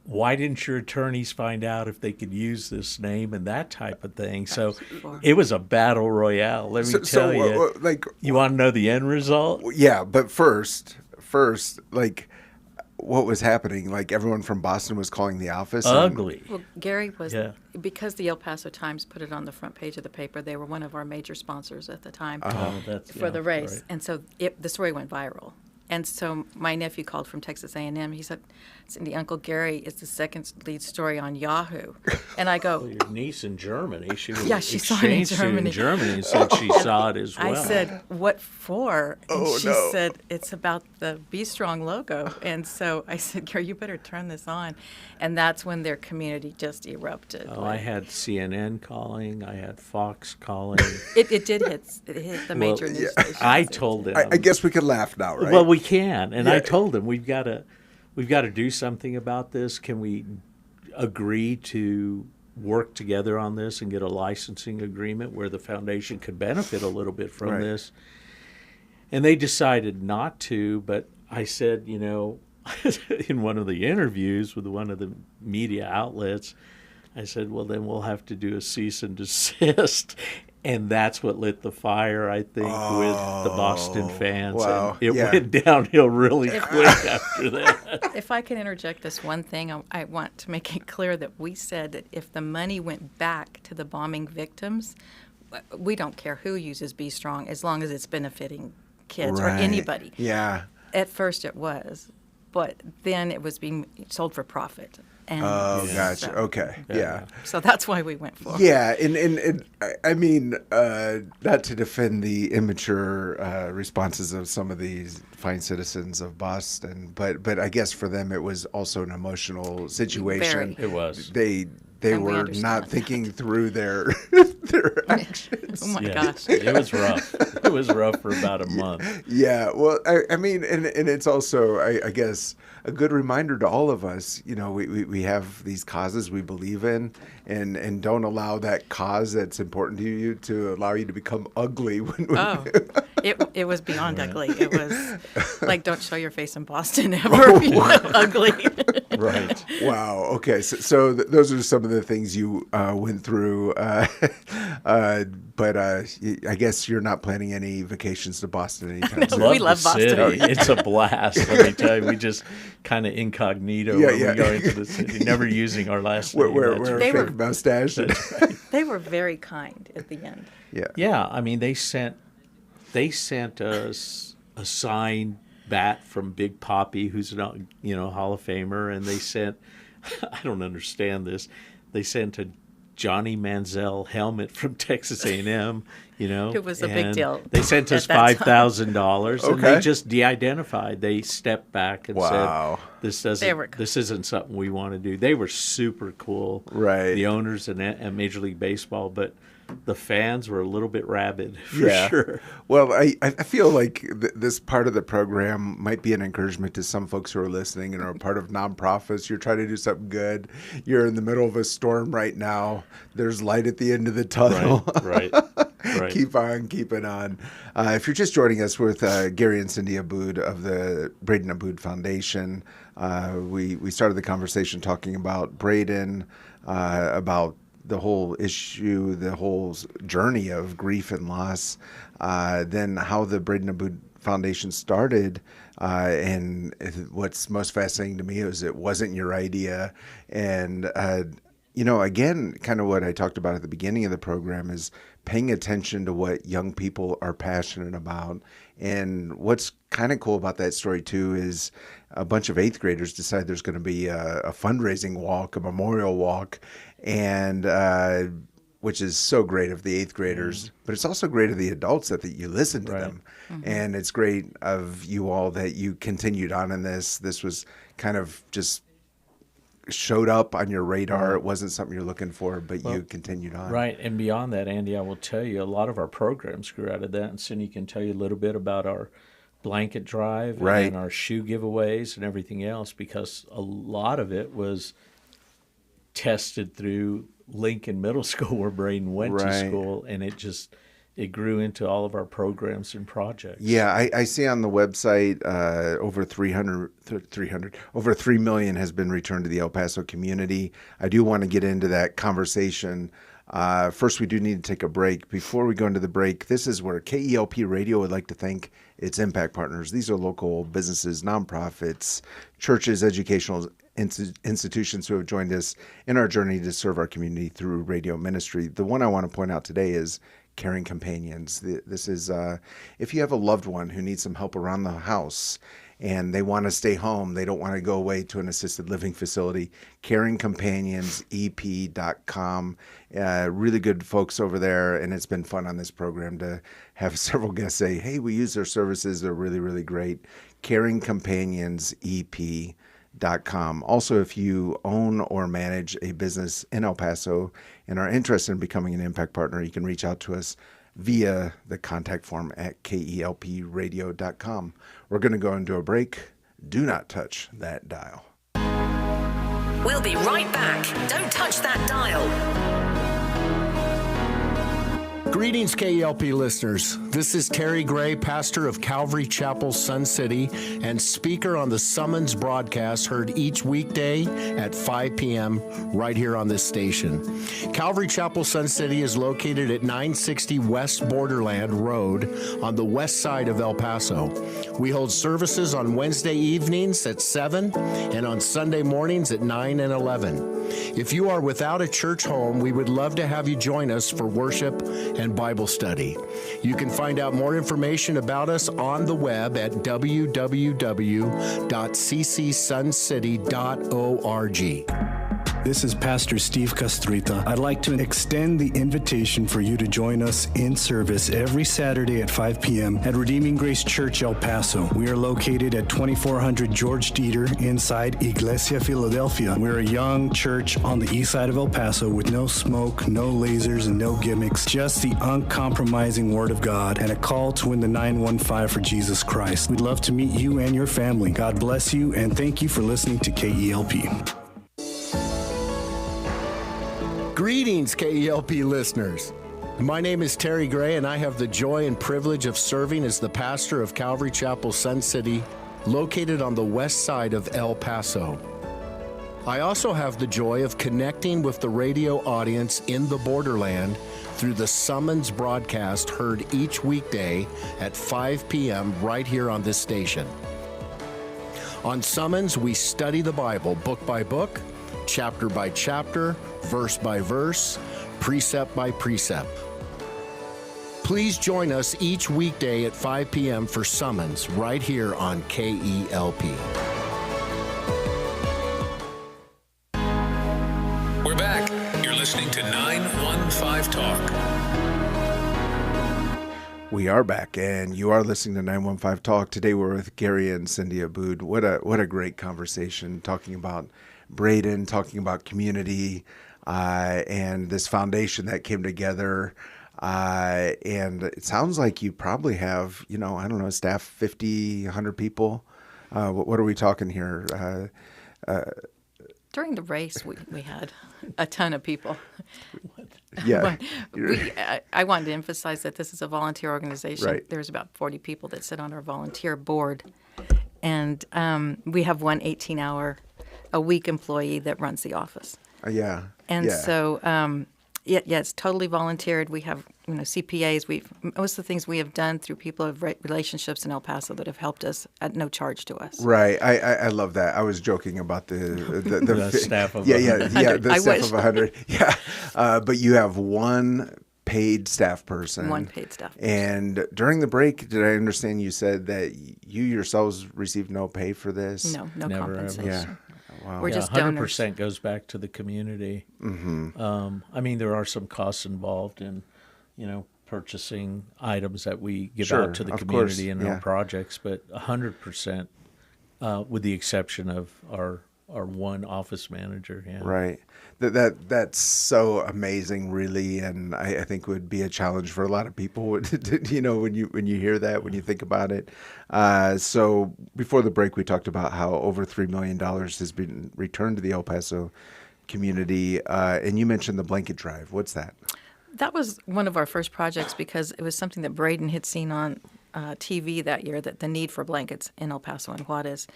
Why didn't your attorneys find out if they could use this name and that type of thing? So it was a battle royale. Let me tell you. You want to know the end result? Yeah, but first, like, what was happening? Like, everyone from Boston was calling the office. Ugly. Well, Gary was, because the El Paso Times put it on the front page of the paper, they were one of our major sponsors at the time for the race. Right. And so the story went viral. And so my nephew called from Texas A&M. He said, Cindi, Uncle Gary is the second lead story on Yahoo. And I go, well, your niece in Germany, she saw it in Germany and said she saw it as well. I said, what for? And she said, it's about the Be Strong logo. And so I said, Gary, you better turn this on. And that's when their community just erupted. Oh, I had CNN calling. I had Fox calling. It did hit the major news stations. I told them. I guess we could laugh now, right? Well, we can. And I told them, we've got to do something about this. Can we agree to work together on this and get a licensing agreement where the foundation could benefit a little bit from this? And they decided not to, but I said, in one of the interviews with one of the media outlets, I said, well, then we'll have to do a cease and desist. And that's what lit the fire, I think, with the Boston fans. Wow. And it went downhill really quick after that. If I can interject this one thing, I want to make it clear that we said that if the money went back to the bombing victims, we don't care who uses Be Strong as long as it's benefiting kids or anybody. Yeah. At first it was, but then it was being sold for profit. And gotcha. So, okay. Yeah. So that's why we went for it. Yeah, and I mean, not to defend the immature responses of some of these fine citizens of Boston, but I guess for them it was also an emotional situation. Very. It was. They were not thinking through their actions. Oh my gosh. It was rough. It was rough for about a month. Yeah. Well, I mean, and it's also, I guess, a good reminder to all of us, we have these causes we believe in, and don't allow that cause that's important to you to allow you to become ugly. It was beyond ugly. It was like, don't show your face in Boston ever. Ugly. Right. Wow. Okay. So those are some of the things you went through. But I guess you're not planning any vacations to Boston anytime soon. We love Boston. City. It's a blast. Let me tell you, we just kind of incognito when we go into the city, never using our last name. Wear a fake mustache. They were very kind at the end. Yeah. Yeah. I mean, they sent us a signed bat from Big Papi, who's a Hall of Famer, and they sent, I don't understand this, they sent a Johnny Manziel helmet from Texas A&M, It was a big deal. They sent us $5,000, and they just de-identified. They stepped back and said, "This isn't something we want to do." They were super cool, right? The owners and Major League Baseball, but the fans were a little bit rabid, for sure. Well, I feel like this part of the program might be an encouragement to some folks who are listening and are a part of nonprofits. You're trying to do something good. You're in the middle of a storm right now. There's light at the end of the tunnel. Right. Keep on keeping on. If you're just joining us with Gary and Cindi Aboud of the Braden Aboud Foundation, we started the conversation talking about Braden, about the whole issue, the whole journey of grief and loss, then how the Braden Aboud Foundation started, and what's most fascinating to me is it wasn't your idea, and again, kind of what I talked about at the beginning of the program is paying attention to what young people are passionate about. And what's kind of cool about that story, too, is a bunch of 8th graders decide there's going to be a fundraising walk, a memorial walk, and which is so great of the 8th graders. But it's also great of the adults that you listen to them. And it's great of you all that you continued on in this. This was kind of just showed up on your radar. It wasn't something you're looking for, but you continued on. Right. And beyond that, Andy, I will tell you, a lot of our programs grew out of that. And Cindi can tell you a little bit about our blanket drive and our shoe giveaways and everything else, because a lot of it was tested through Lincoln Middle School, where Braden went to school, and it grew into all of our programs and projects. Yeah, I see on the website over 3 million has been returned to the El Paso community. I do want to get into that conversation. First, we do need to take a break. Before we go into the break, this is where KELP Radio would like to thank its impact partners. These are local businesses, nonprofits, churches, educational institutions who have joined us in our journey to serve our community through radio ministry. The one I want to point out today is Caring Companions. This is if you have a loved one who needs some help around the house and they want to stay home, they don't want to go away to an assisted living facility, caringcompanionsep.com. Really good folks over there, and it's been fun on this program to have several guests say, hey, we use their services. They're really, really great. caringcompanionsep.com. Also, if you own or manage a business in El Paso and are interested in becoming an impact partner, you can reach out to us via the contact form at kelpradio.com. We're going to go into a break. Do not touch that dial. We'll be right back. Don't touch that dial. Greetings, KELP listeners. This is Terry Gray, pastor of Calvary Chapel, Sun City, and speaker on the Summons broadcast heard each weekday at 5 p.m. right here on this station. Calvary Chapel, Sun City is located at 960 West Borderland Road on the west side of El Paso. We hold services on Wednesday evenings at 7 and on Sunday mornings at 9 and 11. If you are without a church home, we would love to have you join us for worship and Bible study. You can find out more information about us on the web at www.ccsuncity.org. This is Pastor Steve Castrita. I'd like to extend the invitation for you to join us in service every Saturday at 5 p.m. at Redeeming Grace Church, El Paso. We are located at 2400 George Dieter inside Iglesia Philadelphia. We're a young church on the east side of El Paso with no smoke, no lasers, and no gimmicks, just the uncompromising Word of God and a call to win the 915 for Jesus Christ. We'd love to meet you and your family. God bless you, and thank you for listening to KELP. Greetings, KELP listeners. My name is Terry Gray, and I have the joy and privilege of serving as the pastor of Calvary Chapel, Sun City, located on the west side of El Paso. I also have the joy of connecting with the radio audience in the borderland through the Summons broadcast heard each weekday at 5 p.m. right here on this station. On Summons, we study the Bible book by book, chapter by chapter, verse by verse, precept by precept. Please join us each weekday at 5 p.m. for Summons right here on KELP. We're back. You're listening to 915 Talk. We are back, and you are listening to 915 Talk. Today we're with Gary and Cindi Aboud. What a great conversation, talking about Braden, talking about community, and this foundation that came together. And it sounds like you probably have, I don't know, staff 50, 100 people. What are we talking here? During the race, we had a ton of people. Yeah. I wanted to emphasize that this is a volunteer organization. Right. There's about 40 people that sit on our volunteer board. And we have one 18-hour-a-week employee that runs the office. Yeah. And so, it's totally volunteered. We have CPAs. Most of the things we have done through people of relationships in El Paso that have helped us at no charge to us. Right. I love that. I was joking about the staff of 100. The I staff wish. of 100. Yeah. But you have one paid staff person. One paid staff person. And during the break, did I understand you said that you yourselves received no pay for this? No Never, compensation. ever. Wow. We're just donors. 100% goes back to the community. Mm-hmm. I mean, there are some costs involved in, purchasing items that we give Sure, out to the of community course, in our projects, but 100%, with the exception of our one office manager. Yeah. Right. That's so amazing, really, and I think would be a challenge for a lot of people. When you hear that, when you think about it. So before the break, we talked about how over $3 million has been returned to the El Paso community, and you mentioned the blanket drive. What's that? That was one of our first projects because it was something that Braden had seen on TV that year, that the need for blankets in El Paso and Juarez.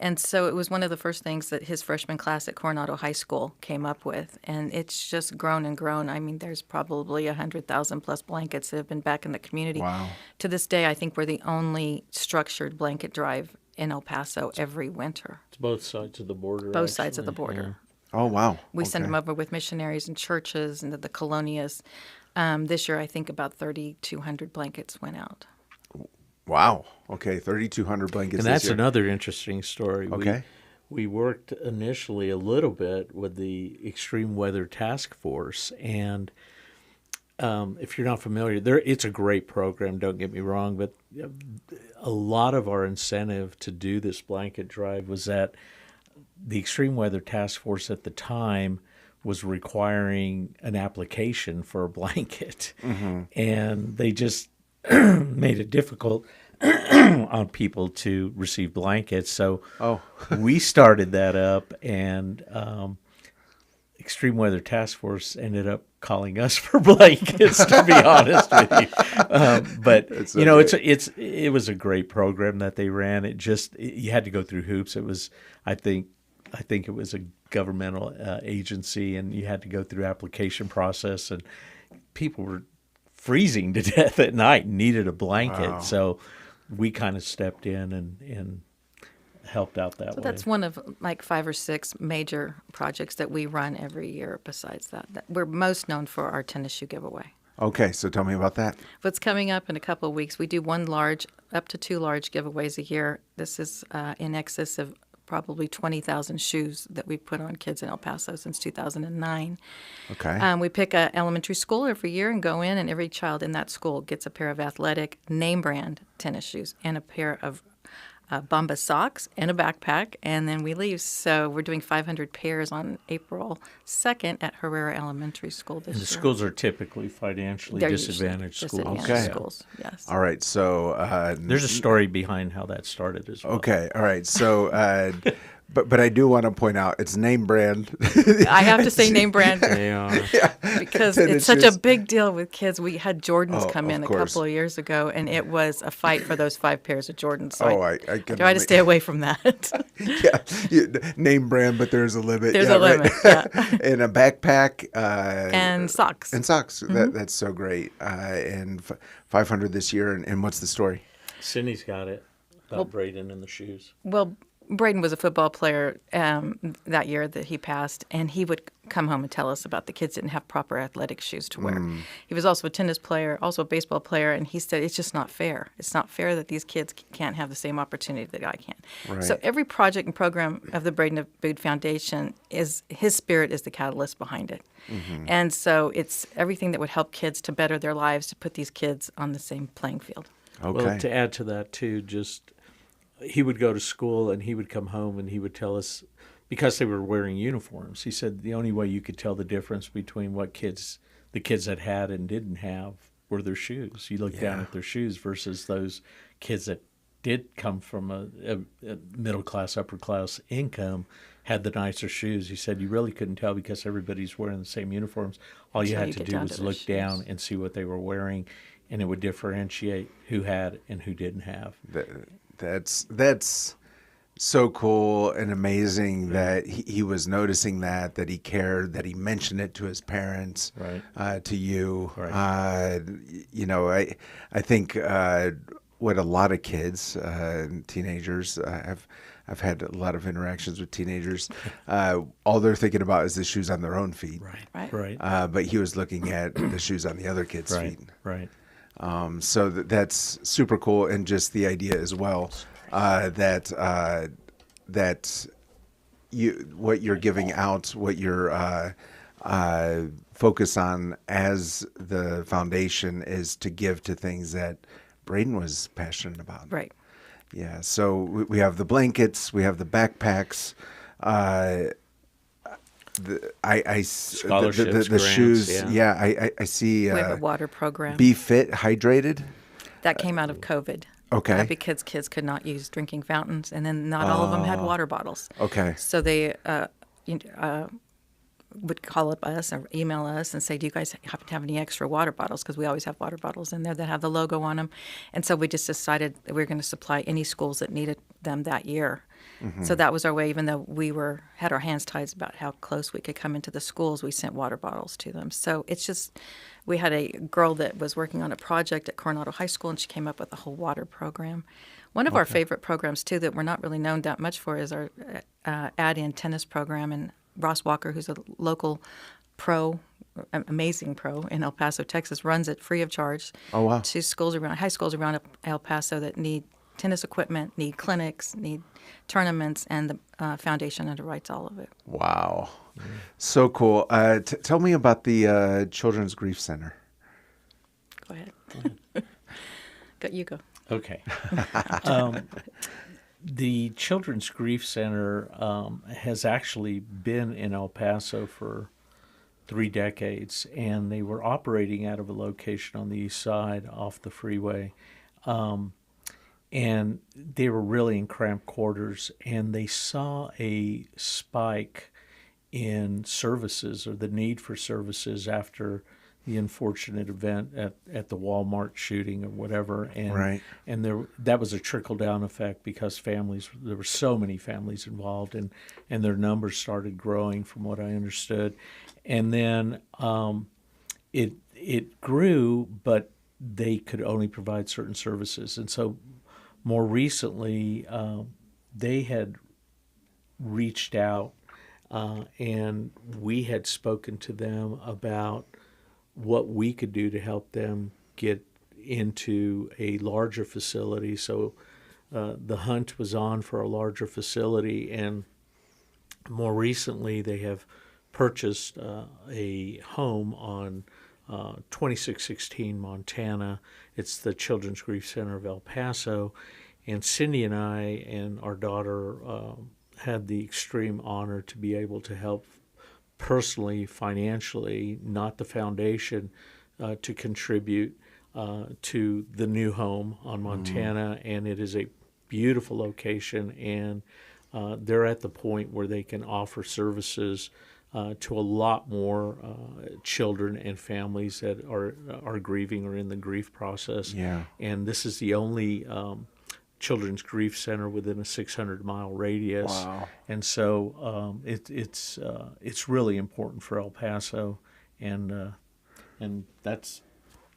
And so it was one of the first things that his freshman class at Coronado High School came up with. And it's just grown and grown. I mean, there's probably 100,000 plus blankets that have been back in the community. Wow. To this day, I think we're the only structured blanket drive in El Paso every winter. It's both sides of the border. Both sides of the border. Oh, wow. We send them over with missionaries and churches and the colonias. This year, I think about 3,200 blankets went out. Wow. Okay, 3,200 blankets. And that's another interesting story. Okay. We worked initially a little bit with the Extreme Weather Task Force, and if you're not familiar, it's a great program, don't get me wrong, but a lot of our incentive to do this blanket drive was that the Extreme Weather Task Force at the time was requiring an application for a blanket, and they just made it difficult on people to receive blankets. So we started that up, and Extreme Weather Task Force ended up calling us for blankets, to be honest with you. But it was a great program that they ran. You had to go through hoops. It was, I think it was a governmental agency, and you had to go through application process, and people were freezing to death at night and needed a blanket. Wow. So we kind of stepped in and helped out that way. So that's one of like 5 or 6 major projects that we run every year. Besides that we're most known for our tennis shoe giveaway. Okay, so tell me about that. What's coming up in a couple of weeks, we do up to 2 large giveaways a year. This is in excess of probably 20,000 shoes that we've put on kids in El Paso since 2009. Okay. We pick an elementary school every year and go in, and every child in that school gets a pair of athletic name brand tennis shoes and a pair of Bombas socks and a backpack, and then we leave. So we're doing 500 pairs on April 2nd at Herrera Elementary School this year. The schools are typically financially disadvantaged schools. Disadvantaged schools, yes. All right, so there's a story behind how that started as well. Okay, all right, so but I do want to point out it's name brand. I have to say name brand Yeah. because Tennis it's such shoes. a big deal with kids. We had Jordans come in of a course. couple of years ago, and it was a fight for those 5 pairs of Jordans. So I can try to stay away from that. Name brand, but there's a limit. There's a limit, yeah. And a backpack. And socks. And socks. That's so great. And 500 this year. And what's the story? Cindy's got it about Braden and the shoes. Well, Braden was a football player that year that he passed, and he would come home and tell us about the kids didn't have proper athletic shoes to wear. He was also a tennis player, also a baseball player, and he said it's just not fair. It's not fair that these kids can't have the same opportunity that I can. Right. So every project and program of the Braden Aboud Foundation his spirit is the catalyst behind it. And so it's everything that would help kids to better their lives, to put these kids on the same playing field. Okay. Well, to add to that too, he would go to school and he would come home and he would tell us, because they were wearing uniforms, he said the only way you could tell the difference between what the kids that had and didn't have were their shoes. You look down at their shoes versus those kids that did come from a middle class, upper class income, had the nicer shoes. He said you really couldn't tell because everybody's wearing the same uniforms. All you had to do was look down and see what they were wearing, and it would differentiate who had and who didn't have. That's so cool and amazing that he was noticing that he cared, that he mentioned it to his parents, to you. Right. You know, I think what a lot of kids, teenagers, I've had a lot of interactions with teenagers. All they're thinking about is the shoes on their own feet. Right. But he was looking at the shoes on the other kids' feet. Right. So that's super cool, and just the idea as well that what you're giving out, what you're focus on as the foundation is to give to things that Braden was passionate about. Right. Yeah. So we have the blankets, we have the backpacks. Scholarships, the grants, shoes. I see. We have a water program. Be Fit, Hydrated. That came out of COVID. Okay. Because kids could not use drinking fountains, and then not all of them had water bottles. Okay. So they would call up us or email us and say, do you guys happen to have any extra water bottles? Because we always have water bottles in there that have the logo on them. And so we just decided that we were going to supply any schools that needed them that year. Mm-hmm. So that was our way, even though we had our hands tied about how close we could come into the schools, we sent water bottles to them. So it's just, we had a girl that was working on a project at Coronado High School, and she came up with a whole water program. One of our favorite programs, too, that we're not really known that much for is our add-in tennis program. And Ross Walker, who's a local pro, amazing pro in El Paso, Texas, runs it free of charge. Oh, wow. To schools around, high schools around El Paso that need tennis equipment, need clinics, need tournaments, and the foundation underwrites all of it. Wow. Mm-hmm. So cool. Tell me about the Children's Grief Center. Go ahead. You go. Okay. The Children's Grief Center has actually been in El Paso for 3 decades, and they were operating out of a location on the east side off the freeway. And they were really in cramped quarters, and they saw a spike in services, or the need for services, after the unfortunate event at the Walmart shooting or whatever, and that was a trickle down effect because there were so many families involved, and their numbers started growing, from what I understood, and then it grew, but they could only provide certain services, and so more recently they had reached out, and we had spoken to them about what we could do to help them get into a larger facility. So the hunt was on for a larger facility, and more recently they have purchased a home on 2616 Montana. It's the Children's Grief Center of El Paso, and Cindi and I and our daughter had the extreme honor to be able to help personally, financially, not the foundation, to contribute to the new home on Montana. And it is a beautiful location, and they're at the point where they can offer services to a lot more children and families that are grieving or in the grief process. Yeah. And this is the only Children's Grief Center within a 600-mile radius. Wow. And so it's really important for El Paso, and that's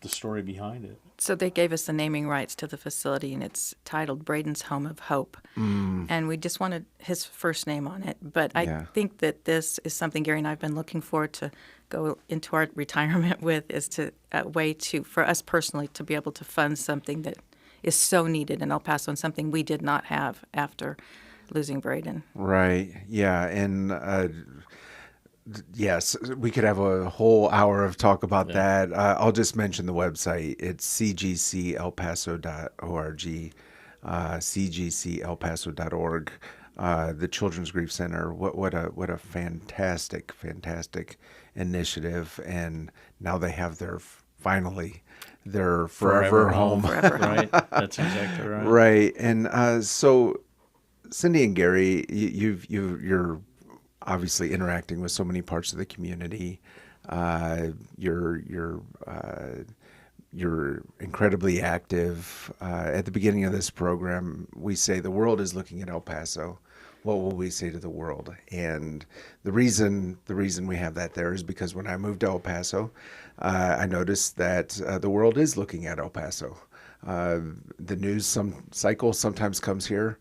the story behind it. So they gave us the naming rights to the facility, and it's titled Braden's Home of Hope. And we just wanted his first name on it. But I think that this is something Gary and I have been looking forward to go into our retirement with, is to a way to, for us personally, to be able to fund something that is so needed in El Paso, and something we did not have after losing Braden. Right. Yeah. And yes, we could have a whole hour of talk about that. I'll just mention the website. It's cgcelpaso.org, cgcelpaso.org. The Children's Grief Center. What a fantastic initiative. And now they have their forever home. Right. That's exactly right. Right. And so Cindi and Gary, you're obviously interacting with so many parts of the community. You're you're incredibly active. At the beginning of this program, we say the world is looking at El Paso. What will we say to the world? And the reason we have that there is because when I moved to El Paso, I noticed that the world is looking at El Paso. The news cycle sometimes comes here.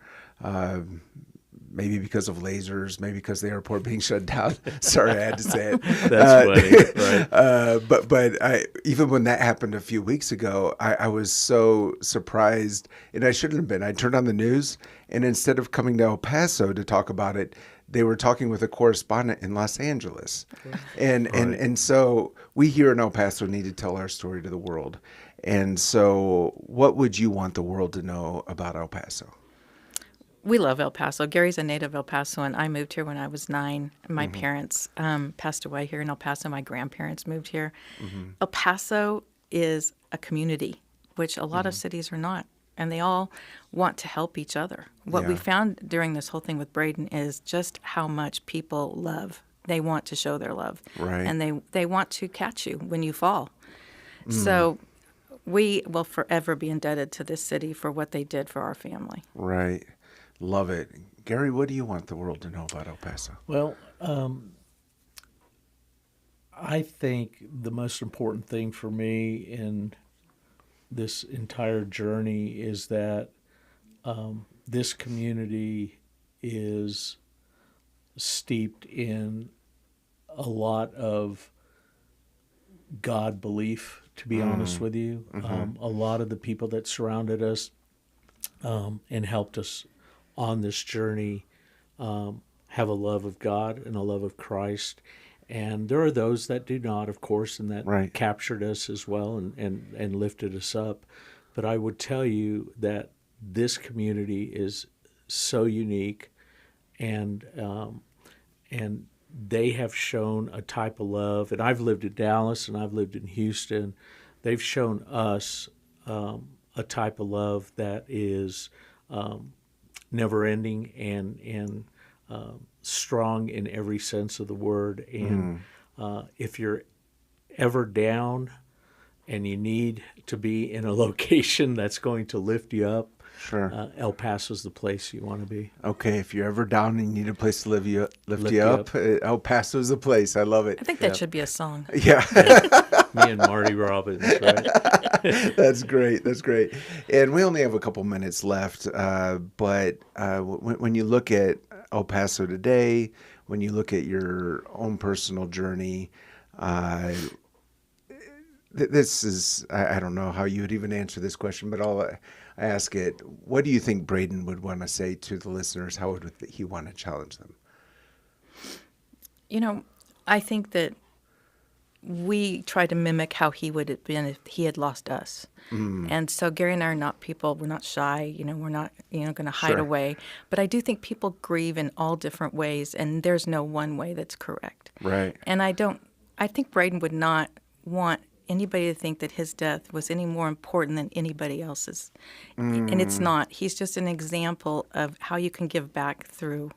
Maybe because of lasers, maybe because the airport being shut down. Sorry, I had to say it. That's funny, right? But even when that happened a few weeks ago, I was so surprised, and I shouldn't have been. I turned on the news, and instead of coming to El Paso to talk about it, they were talking with a correspondent in Los Angeles. And so we here in El Paso need to tell our story to the world. And so what would you want the world to know about El Paso? We love El Paso. Gary's a native El Pasoan. I moved here when I was 9. My parents passed away here in El Paso. My grandparents moved here. El Paso is a community, which a lot of cities are not, and they all want to help each other. What we found during this whole thing with Braden is just how much people love. They want to show their love, and they want to catch you when you fall. So we will forever be indebted to this city for what they did for our family. Right. Love it. Gary, what do you want the world to know about El Paso? Well, I think the most important thing for me in this entire journey is that this community is steeped in a lot of God belief, to be honest with you. A lot of the people that surrounded us and helped us on this journey have a love of God and a love of Christ. And there are those that do not, of course, and that captured us as well and lifted us up. But I would tell you that this community is so unique, and they have shown a type of love. And I've lived in Dallas and I've lived in Houston. They've shown us a type of love that is never-ending and strong in every sense of the word. And if you're ever down and you need to be in a location that's going to lift you up, El Paso's the place you want to be. Okay, if you're ever down and you need a place to lift you up, El Paso's the place. I love it. I think that should be a song. Yeah. Me and Marty Robbins, right? That's great. That's great. And we only have a couple minutes left, but when you look at El Paso today, when you look at your own personal journey, this is, I don't know how you would even answer this question, but I'll ask it. What do you think Braden would want to say to the listeners? How would he want to challenge them? You know, I think that we try to mimic how he would have been if he had lost us. And so Gary and I are not people, we're not shy, we're not, going to hide away. But I do think people grieve in all different ways, and there's no one way that's correct. Right. And I think Braden would not want anybody to think that his death was any more important than anybody else's. And it's not. He's just an example of how you can give back through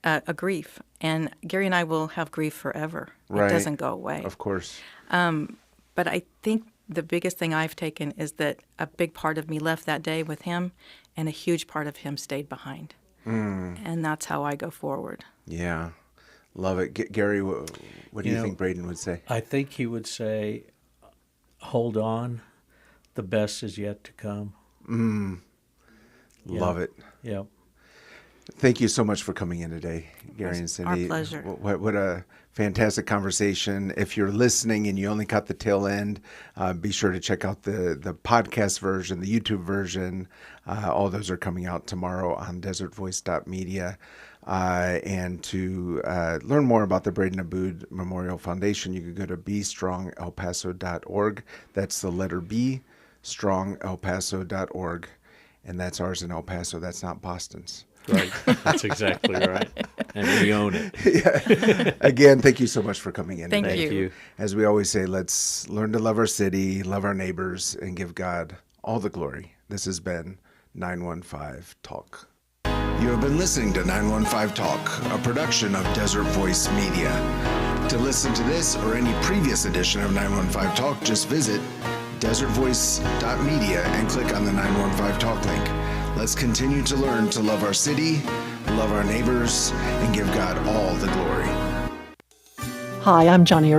a grief. And Gary and I will have grief forever. It doesn't go away. Of course. But I think the biggest thing I've taken is that a big part of me left that day with him, and a huge part of him stayed behind. And that's how I go forward. Yeah. Love it. Gary, what do you think Braden would say? I think he would say, hold on, the best is yet to come. Love it. Yeah. Thank you so much for coming in today, Gary and Cindi. Our pleasure. What a fantastic conversation. If you're listening and you only caught the tail end, be sure to check out the podcast version, the YouTube version. All those are coming out tomorrow on desertvoice.media. And to learn more about the Braden Aboud Memorial Foundation, you can go to bestrongelpaso.org. That's the letter B, strongelpaso.org. And that's ours in El Paso. That's not Boston's. Right. That's exactly right. And we own it. Yeah. Again, thank you so much for coming in. Thank you. As we always say, let's learn to love our city, love our neighbors, and give God all the glory. This has been 915 Talk. You have been listening to 915 Talk, a production of Desert Voice Media. To listen to this or any previous edition of 915 Talk, just visit desertvoice.media and click on the 915 Talk link. Let's continue to learn to love our city, love our neighbors, and give God all the glory. Hi, I'm Johnny